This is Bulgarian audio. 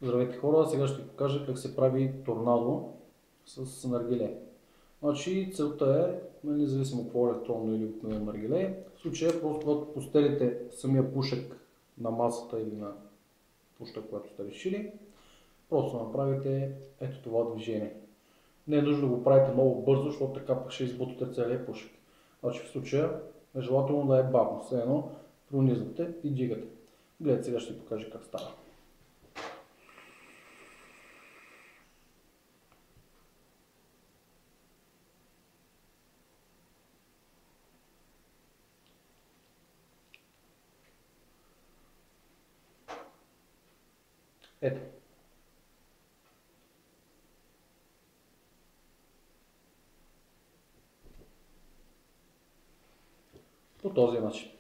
Здравейте хора, сега ще ви покажа как се прави торнадо с наргиле. Значи целта е, независимо какво е електронно или обикновено наргиле, в случая просто когато постелите самия пушек на масата или на пушта, която сте решили, просто направите ето това движение. Не е нужно да го правите много бързо, защото така пък ще избутате целия пушек. Значи в случая е желателно да е бавно, все едно пронизвате и дигате. Гледайте, сега ще ви покажа как става. Ето. По този начин.